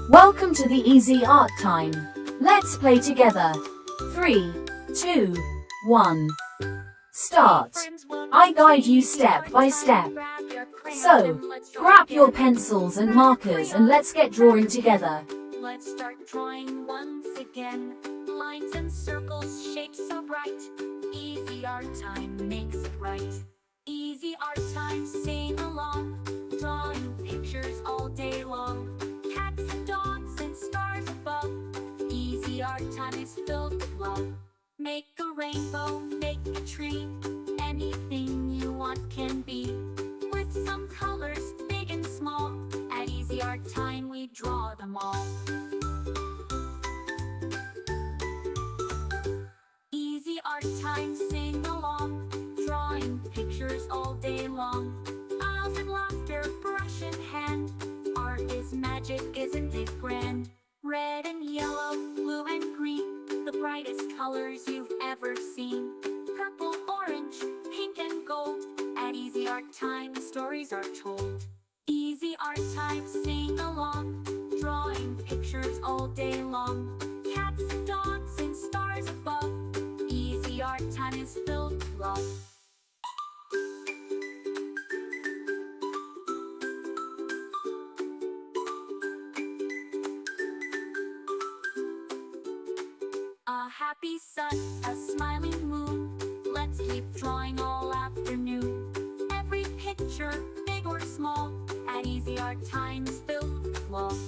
Welcome to the easy art time. Let's play together. 3, 2, 1. Start. I guide you step by step. So, grab your pencils and markers and let's get drawing together. Let's start drawing once again. Lines and circles, shapes so bright. Easy art time makes it right. Easy art time, sing along. Drawing pictures all day long. Cats and dogs and stars above. Easy art time is filled with love. Make a rainbow, make a tree. Anything you want can be. With some colors, big and small. At Easy Art Time we draw them all. Easy Art Time, sing along. Drawing pictures all day long. Smiles and laughter, brush in hand. Art is magic, isn't it grand? Red and yellow, blue and green, the brightest colors you've ever seen. Purple, orange, pink and gold. At Easy Art Time the stories are told. Easy Art Time, sing along. Drawing pictures all day long. Cats and dogs and stars above. Easy Art Time is filled with love. A happy sun, a smiling moon. Let's keep drawing all afternoon. Every picture, big or small, at Easy Art Time is filled with love.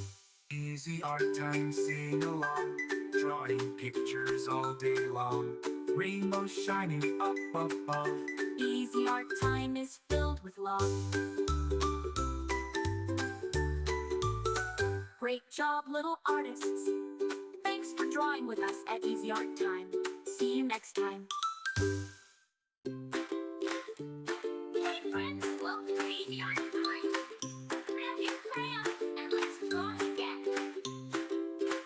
Easy Art Time, sing along. Drawing pictures all day long. Rainbows shining up above. Easy Art Time is filled with love. Great job, little artists. Thanks for drawing with us at Easy Art Time. See you next time. Hey friends, welcome to Easy Art Time. Grab your crayons and let's draw again.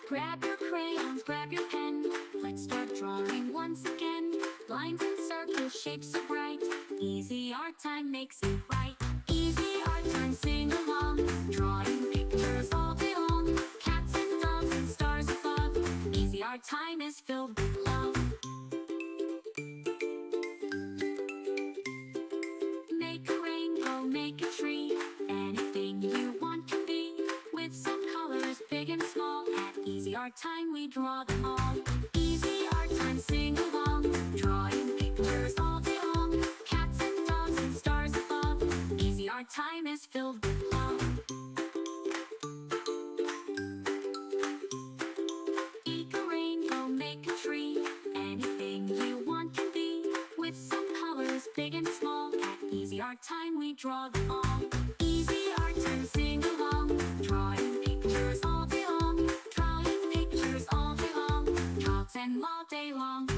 Grab your crayons, grab your pen. Let's start drawing once again. Lines and circles, shapes so bright. Easy Art Time makes it right. Easy Art Time, sing along. Drawing pictures all day long. Cats and dogs and stars above. Easy Art Time is filled with love. Make a rainbow, make a tree. Anything you want can be. With some colors, big and small. At Easy Art Time we draw them all. Easy Art Time, sing along. Drawing pictures all day long. Cats and dogs and stars above. Easy Art Time is filled with love. Make a rainbow, make a tree. Anything you want can be. With some colors, big and small. At Easy Art Time we draw them all. Easy Art Time, sing along. Drawing pictures all day long. Drawing pictures all day long. Draws them all day long.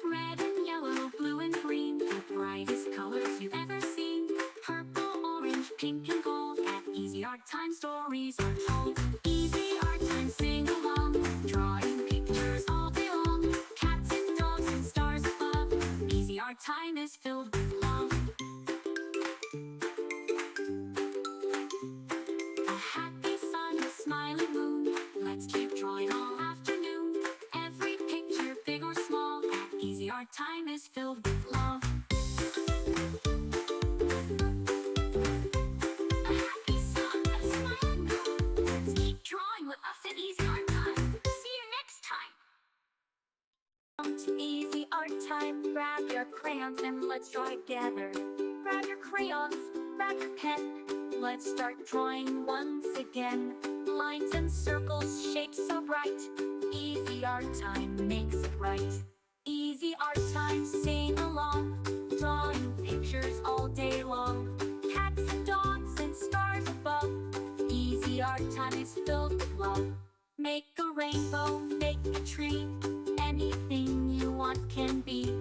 Red and yellow, blue and green, the brightest colors you've ever seen. Purple, orange, pink and gold. At Easy Art Time stories are told. Easy Art Time, sing along. Drawing pictures all day long. Cats and dogs and stars above. Easy Art Time is filled with love. A happy sun, a smiling moon. Let's keep drawing all afternoon. Every picture, big or small, at Easy Art Time is filled with love. A happy sun, a smiling moon. Let's keep drawing with us at Easy Art Time. See you next time. Welcome to Easy Art Time. Grab your crayons and let's draw together. Grab your crayons, grab your pen. Let's start drawing once again. Lines and circles, shapes so bright. Easy Art Time makes it right. Easy Art Time, sing along. Drawing pictures all day long. Cats and dogs and stars above. Easy Art Time is filled with love. Make a rainbow, make a tree. Anything you want can be.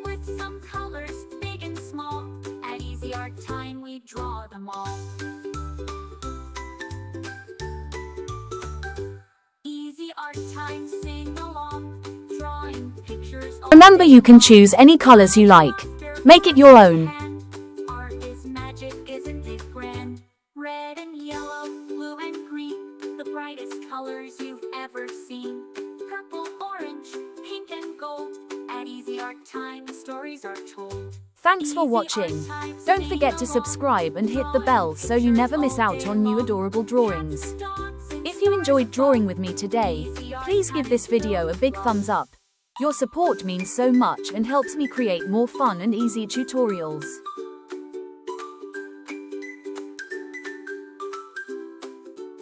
With some colors, big and small. At Easy Art Time we draw them all. Easy Art Time, sing along. Drawing pictures all Remember, you can choose any colors you like. Make it your own. Art is magic, isn't colors you've ever seen. Purple, orange, pink and gold. At Easy Art Time, stories are told. Thanks for watching. Don't forget to subscribe and hit the bell so you never miss out on new adorable drawings. If you enjoyed drawing with me today, please give this video a big thumbs up. Your support means so much and helps me create more fun and easy tutorials.